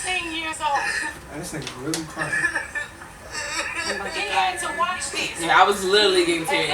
16 years old. Man, this nigga really crying. He had to watch this. Yeah, I was literally getting tears.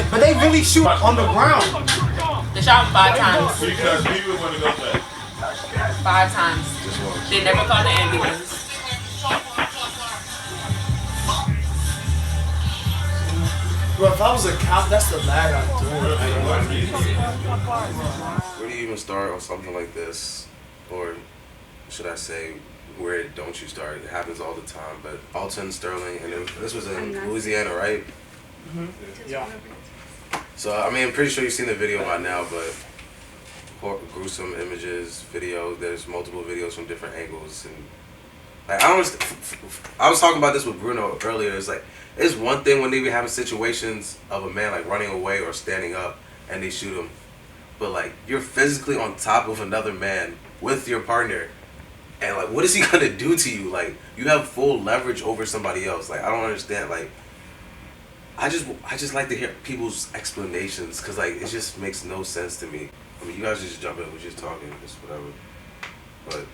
But they really shoot on the ground. They shot him 5 times. 5 times. They never called the ambulance. Bro, if I was a cop, that's the lag I'm doing. Where do you even start on something like this? Or should I say, where don't you start? It happens all the time. But Alton Sterling, and this was in Louisiana, right? Mm-hmm. Yeah. So, I mean, I'm pretty sure you've seen the video by now, but gruesome images, videos, there's multiple videos from different angles. And like, I was talking about this with Bruno earlier. It's like, it's one thing when they be having situations of a man like running away or standing up and they shoot him. But like, you're physically on top of another man with your partner. And like, what is he gonna do to you? Like, you have full leverage over somebody else. Like, I don't understand. Like, I just like to hear people's explanations, because like, it just makes no sense to me. I mean, you guys just jump in, we're just talking, just whatever. But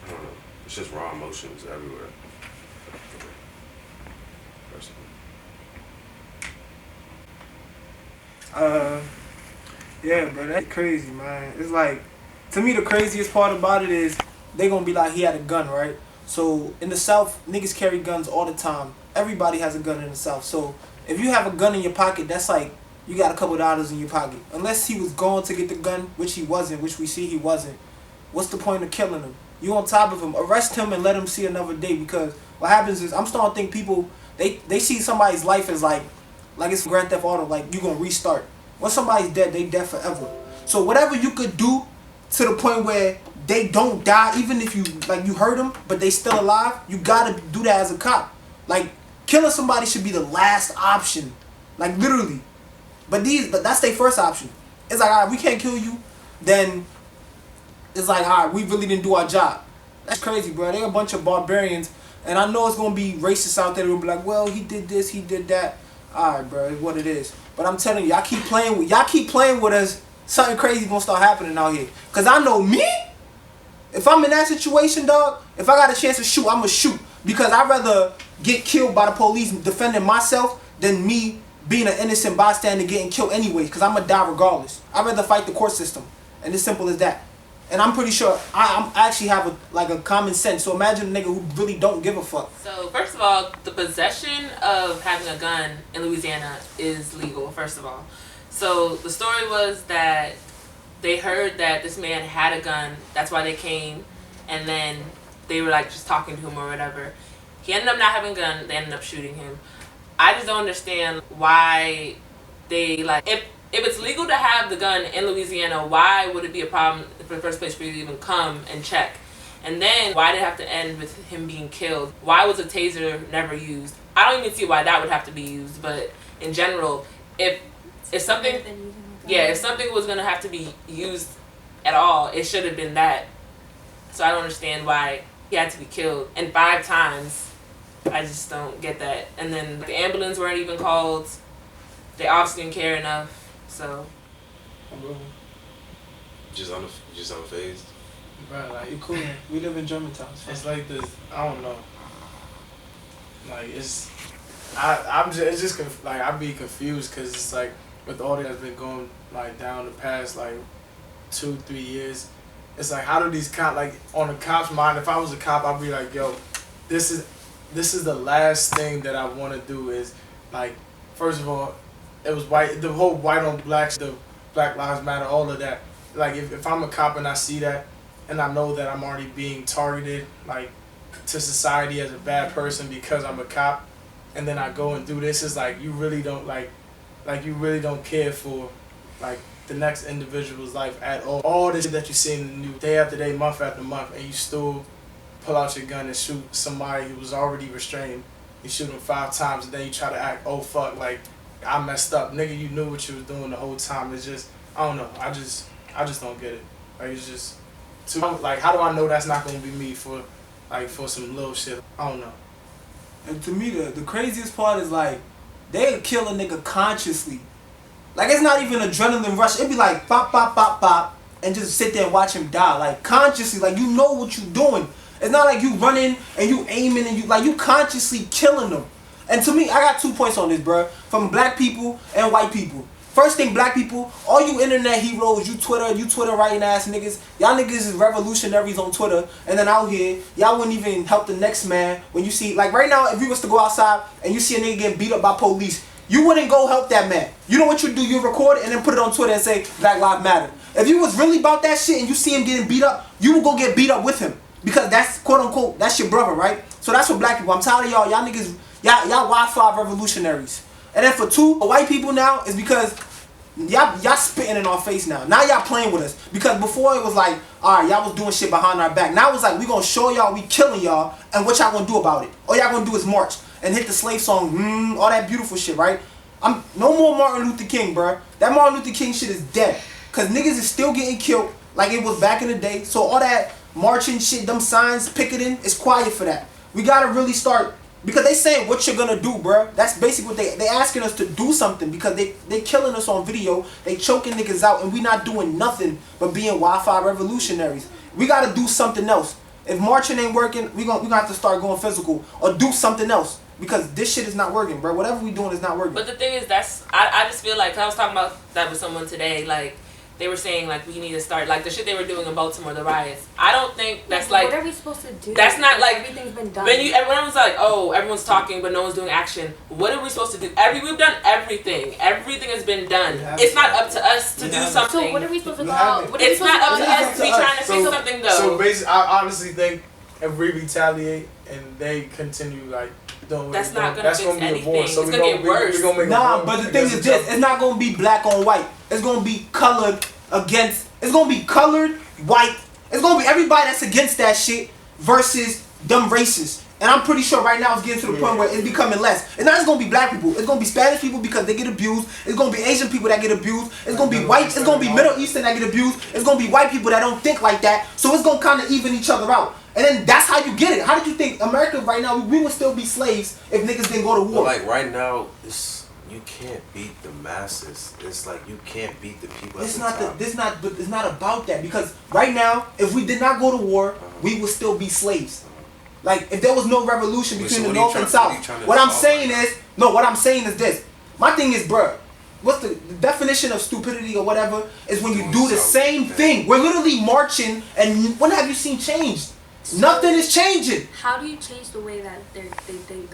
I don't know. It's just raw emotions everywhere. Yeah, bro, that's crazy, man. It's like, to me, the craziest part about it is they gonna be like, he had a gun, right? So in the South, niggas carry guns all the time. Everybody has a gun in the South. So if you have a gun in your pocket, that's like you got a couple dollars in your pocket. Unless he was going to get the gun, which he wasn't, which we see he wasn't. What's the point of killing him? You on top of him, arrest him and let him see another day. Because what happens is, I'm starting to think people, they see somebody's life as like it's Grand Theft Auto, like you gonna restart. Once somebody's dead, they dead forever. So whatever you could do to the point where they don't die, even if you you hurt them, but they still alive, you gotta do that as a cop. Like, killing somebody should be the last option, like literally. But that's their first option. It's like, alright, we can't kill you, then it's like, alright, we really didn't do our job. That's crazy, bro. They're a bunch of barbarians, and I know it's gonna be racists out there who'll be like, well, he did this, he did that. Alright, bro, it's what it is. But I'm telling you, y'all keep playing with us, something crazy gonna start happening out here. Cause I know me, if I'm in that situation, dog, if I got a chance to shoot, I'ma shoot. Because I'd rather get killed by the police defending myself than me being an innocent bystander getting killed anyways. Cause I'ma die regardless. I'd rather fight the court system. And it's simple as that. And I'm pretty sure I actually have a common sense. So imagine a nigga who really don't give a fuck. So first of all, the possession of having a gun in Louisiana is legal, first of all. So the story was that they heard that this man had a gun. That's why they came. And then they were like just talking to him or whatever. He ended up not having a gun. They ended up shooting him. I just don't understand why they if it's legal to have the gun in Louisiana, why would it be a problem for the first place for you to even come and check? And then why did it have to end with him being killed? Why was a taser never used? I don't even see why that would have to be used, but in general, if something was gonna have to be used at all, it should have been that. So I don't understand why he had to be killed. And 5 times, I just don't get that. And then the ambulance weren't even called. They obviously didn't care enough. So, just unfazed. Bro, like, you cool. We live in Germantown. It's like this. I don't know. Like, it's just like, I'd be confused because it's like with all that's been going like down the past like 2-3 years. It's like, how do these cops, like, on a cop's mind? If I was a cop, I'd be like, yo, this is the last thing that I want to do. Is like, first of all, it was the whole white on black, the Black Lives Matter, all of that. Like, if I'm a cop and I see that, and I know that I'm already being targeted, like, to society as a bad person because I'm a cop, and then I go and do this, it's like, you really don't, you really don't care for, like, the next individual's life at all. All this that you see in the news, day after day, month after month, and you still pull out your gun and shoot somebody who was already restrained. You shoot him 5 times, and then you try to act, oh, fuck, like, I messed up. Nigga, you knew what you was doing the whole time. It's just, I don't know. I just don't get it. Like, it's just too, like, how do I know that's not gonna be me for some little shit? I don't know. And to me, the craziest part is, like, they kill a nigga consciously. Like, it's not even adrenaline rush. It'd be like pop, pop, pop, pop, and just sit there and watch him die. Like, consciously, like, you know what you doing. It's not like you running and you aiming and you consciously killing them. And to me, I got 2 points on this, bro. From black people and white people. First thing, black people, all you internet heroes, you Twitter writing ass niggas, y'all niggas is revolutionaries on Twitter, and then out here, y'all wouldn't even help the next man when you see, like right now, if you was to go outside and you see a nigga getting beat up by police, you wouldn't go help that man. You know what you do? You record it and then put it on Twitter and say, Black Lives Matter. If you was really about that shit and you see him getting beat up, you would go get beat up with him. Because that's, quote unquote, that's your brother, right? So that's for black people. I'm tired of y'all niggas, y'all Wi-Fi revolutionaries. And then for 2, white people now, is because y'all spitting in our face now. Now y'all playing with us. Because before it was like, alright, y'all was doing shit behind our back. Now it's like, we gonna show y'all we killing y'all, and what y'all gonna do about it? All y'all gonna do is march and hit the slave song, all that beautiful shit, right? No more Martin Luther King, bruh. That Martin Luther King shit is dead. Cause niggas is still getting killed like it was back in the day. So all that marching shit, them signs, picketing, is quiet for that. We gotta really start, because they saying what you're gonna do, bruh. That's basically what they asking us to do something, because they killing us on video, they choking niggas out, and we not doing nothing but being Wi-Fi revolutionaries. We gotta do something else. If marching ain't working, we gonna have to start going physical or do something else, because this shit is not working, bro. Whatever we doing is not working. But the thing is, I just feel like, I was talking about that with someone today, like, they were saying, like, we need to start, like, the shit they were doing in Baltimore, the riots. I don't think that's, like... What are we supposed to do? That's not, like... Everything's been done. Everyone's like, oh, everyone's talking, but no one's doing action. What are we supposed to do? We've done everything. Everything has been done. It's not up to us to do something. So what are we supposed to go? It's not up to us to be trying to say something, though. So basically, I honestly think if we retaliate and they continue, like, that's not gonna fix anything. So it's gonna get worse. Nah, but the thing is this, it's not gonna be black on white. It's gonna be colored against, it's gonna be colored, white. It's gonna be everybody that's against that shit versus them racists. And I'm pretty sure right now it's getting to the point where it's becoming less. It's not just gonna be black people. It's gonna be Spanish people because they get abused. It's gonna be Asian people that get abused. It's gonna be white. It's gonna be Middle Eastern that get abused. It's gonna be white people that don't think like that. So it's gonna kind of even each other out. And then that's how you get it. How did you think America right now, we would still be slaves if niggas didn't go to war? But like right now, you can't beat the masses. It's like you can't beat the people. It's not it's not about that, because right now, if we did not go to war, we would still be slaves. Like, if there was no revolution between the North and South, what I'm saying is this. My thing is, bruh, what's the definition of stupidity or whatever is when you do the same thing. We're literally marching, and when have you seen change? Nothing is changing. How do you change the way that they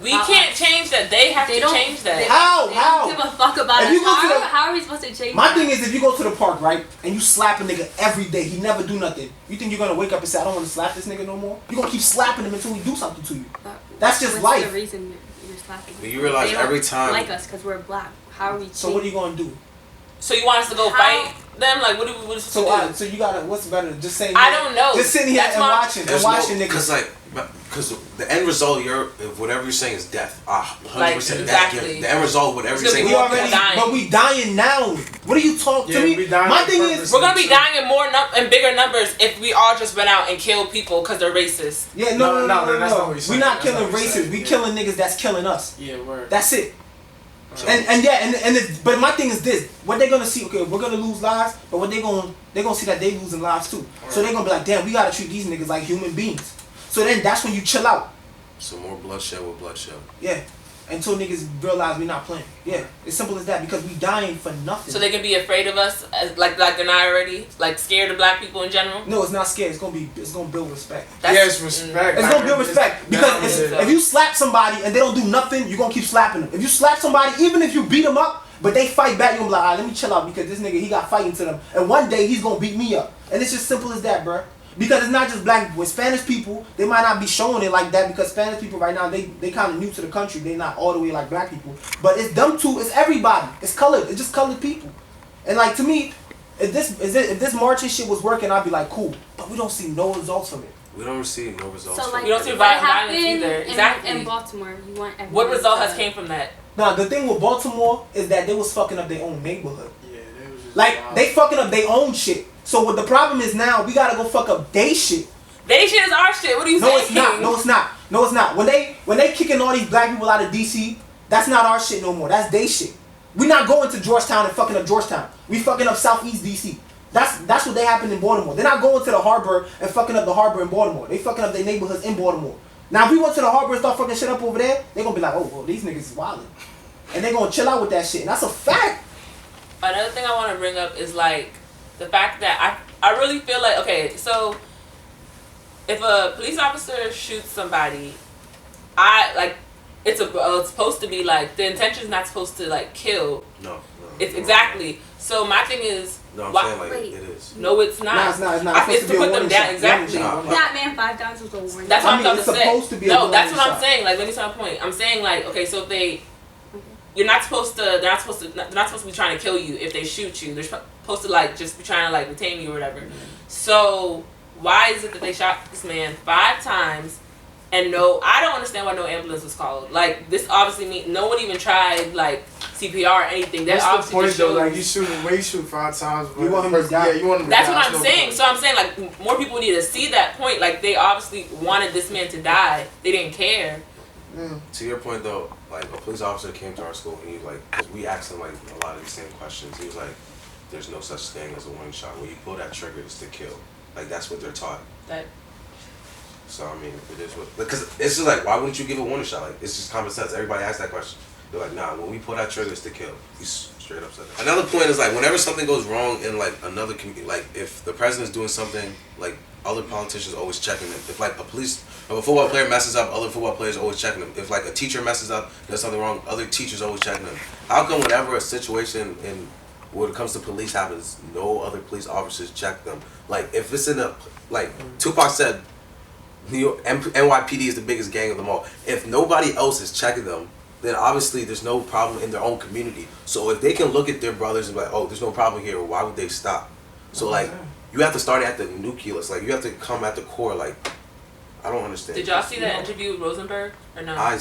We can't change that. They have to change that. How? They don't give a fuck about us. How are we supposed to change My thing is, if you go to the park, right, and you slap a nigga every day, he never do nothing, you think you're gonna wake up and say, I don't want to slap this nigga no more? You're gonna keep slapping him until he do something to you. That's just life. What's the reason you're slapping him? You realize every time... They don't like us because we're black. How are we So what are you gonna do? So you want us to go fight them? Like, what are we supposed to do? So you gotta, what's better, just saying... I don't know. Just sitting here and watching niggas. Because the end result, whatever you're saying is death. 100% like, exactly. The end result, whatever you're saying, but we dying now. What are you talking to me? My thing is, we're gonna be dying in bigger numbers if we all just went out and killed people because they're racist. Yeah, no. We're not killing racists. We killing niggas that's killing us. Yeah, word. That's it. But my thing is this: what they gonna see? Okay, we're gonna lose lives, but what they gonna see that they losing lives too. Right. So they gonna be like, damn, we gotta treat these niggas like human beings. So then that's when you chill out. So more bloodshed with bloodshed. Yeah, until niggas realize we not playing. Yeah, it's simple as that, because we dying for nothing. So they can be afraid of us, like they're not already, like scared of black people in general. No, it's not scared. It's gonna build respect. Yes, respect. It's gonna build respect, because if you slap somebody and they don't do nothing, you gonna keep slapping them. If you slap somebody, even if you beat them up, but they fight back, you gonna be like, alright, let me chill out, because this nigga, he got fighting to them, and one day he's gonna beat me up. And it's just simple as that, bruh. Because it's not just black people. With Spanish people, they might not be showing it like that, because Spanish people right now, they kind of new to the country. They not all the way like black people. But it's them too. It's everybody. It's colored. It's just colored people. And like, to me, if this marching shit was working, I'd be like, cool. But we don't see no results from it. We don't see no results. So like, we don't see what violence either. Exactly. In Baltimore, you want everyone. What result has came from that? Nah, the thing with Baltimore is that they was fucking up their own neighborhood. Yeah, they was just like, they fucking up their own shit. So what the problem is now, we gotta go fuck up they shit. They shit is our shit. What are you saying? No, it's not. No, it's not. No, it's not. When they kicking all these black people out of DC, that's not our shit no more. That's they shit. We not going to Georgetown and fucking up Georgetown. We fucking up Southeast DC. That's what they happen in Baltimore. They're not going to the harbor and fucking up the harbor in Baltimore. They fucking up their neighborhoods in Baltimore. Now if we went to the harbor and start fucking shit up over there, they gonna be like, oh well, these niggas is wildin'. And they gonna chill out with that shit. And that's a fact. Another thing I want to bring up is like the fact that I really feel like, okay, so if a police officer shoots somebody, it's supposed to be like, the intention is not supposed to like kill. No. It's exactly. So my thing is, no, I'm saying like wait. it is. No, it's not. No, it's not. It's to put them down. Exactly. That man 5 times was a warning. That's what I'm about to say. Supposed to be no, a that's what warning I'm saying. Like, let me say my point. I'm saying like, okay, so if they, you're not supposed to. They're not supposed to be trying to kill you if they shoot you. They're supposed to like just be trying to like retain you or whatever. So why is it that they shot this man 5 times? And no, I don't understand why no ambulance was called. Like, this obviously means no one even tried like CPR or anything. That That's the point just though. shows, Like, you shoot 5 times. You want him to die. Yeah, you want him to that's die. what I'm saying. So I'm saying like more people need to see that point. Like, they obviously wanted this man to die. They didn't care. To your point though, like a police officer came to our school and he like, cause we asked him like a lot of these same questions. He was like, "There's no such thing as a warning shot. When you pull that trigger, it's to kill." Like that's what they're taught. That. So I mean, it is what, because it's just like, why wouldn't you give a warning shot? Like, it's just common sense. Everybody asks that question. They're like, nah, when we pull that trigger, it's to kill. He's straight up said that. Another point is like, whenever something goes wrong in like another community, like if the president's doing something, like other politicians always checking them. If like if a football player messes up, other football players are always checking them. If like a teacher messes up, does something wrong, other teachers are always checking them. How come whenever a situation in when it comes to police happens, no other police officers check them? Like if it's in a, like Tupac said, New York, NYPD is the biggest gang of them all. If nobody else is checking them, then obviously there's no problem in their own community. So if they can look at their brothers and be like, oh, there's no problem here, why would they stop? So like, you have to start at the nucleus. Like you have to come at the core. Like, I don't understand. Did y'all see that interview with Rosenberg or no? I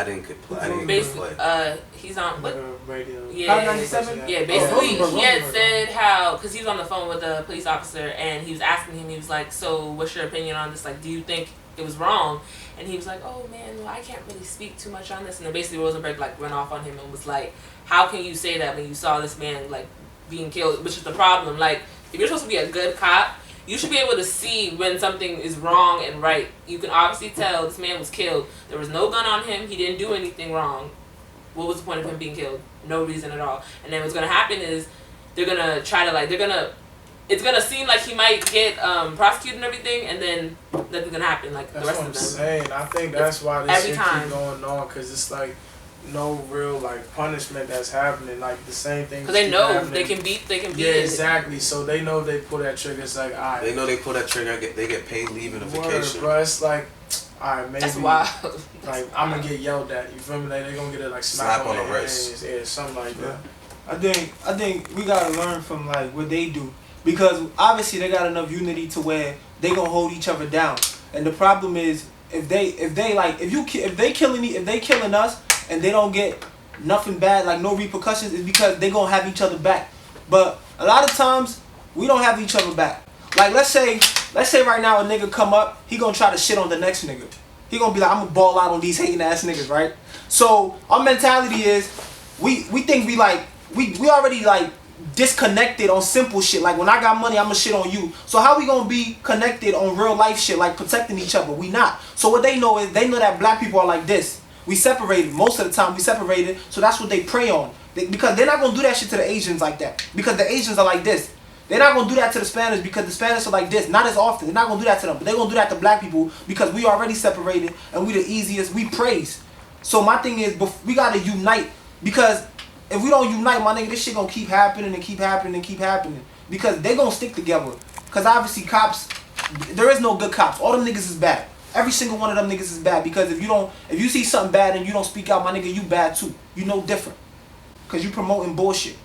didn't get play. I didn't get play. He's on what? Radio. Yeah, 97? Yeah, basically Rosenberg, he had Rosenberg. said how, because he was on the phone with a police officer and he was asking him, he was like, so what's your opinion on this? Like, do you think it was wrong? And he was like, oh man, well I can't really speak too much on this. And then basically Rosenberg like went off on him and was like, how can you say that when you saw this man like being killed? Which is the problem. Like, if you're supposed to be a good cop, you should be able to see when something is wrong and right. You can obviously tell this man was killed. There was no gun on him. He didn't do anything wrong. What was the point of him being killed? No reason at all. And then what's going to happen is they're going to try to like, it's going to seem like he might get prosecuted and everything, and then nothing's going to happen like That's the rest what I'm of them. saying. I think that's why this Every shit time. keep going on, because it's like no real like punishment that's happening. Like the same thing. Because they know happening. they can beat Yeah, it. exactly. So they know if they pull that trigger, it's like, alright. They know they pull that trigger, they get paid leave and a vacation. Bro, it's like, alright, maybe. That's wild. Like I'm gonna get yelled at. You feel me? They gonna get a like slap on the their wrist. hands. Yeah, something like that. I think we gotta learn from like what they do, because obviously they got enough unity to where they gonna hold each other down. And the problem is if they killing us and they don't get nothing bad, like no repercussions, is because they gonna have each other back. But a lot of times we don't have each other back. Like let's say right now a nigga come up, he gonna try to shit on the next nigga. He gonna be like, I'm gonna ball out on these hating ass niggas, right? So our mentality is we think we already like disconnected on simple shit. Like when I got money, I'ma shit on you. So how we gonna be connected on real life shit, like protecting each other? We not. So what they know is they know that black people are like this. We separated. Most of the time we separated. So that's what they prey on. Because they're not gonna do that shit to the Asians like that. Because the Asians are like this. They're not gonna do that to the Spanish because the Spanish are like this. Not as often. They're not gonna do that to them. But they're gonna do that to black people because we already separated and we the easiest. We praise. So my thing is, we gotta unite, because if we don't unite, my nigga, this shit gonna keep happening and keep happening and keep happening. Because they gonna stick together. Because obviously cops, there is no good cops. All them niggas is bad. Every single one of them niggas is bad. Because if you see something bad and you don't speak out, my nigga, you bad too. You know different. Because you promoting bullshit.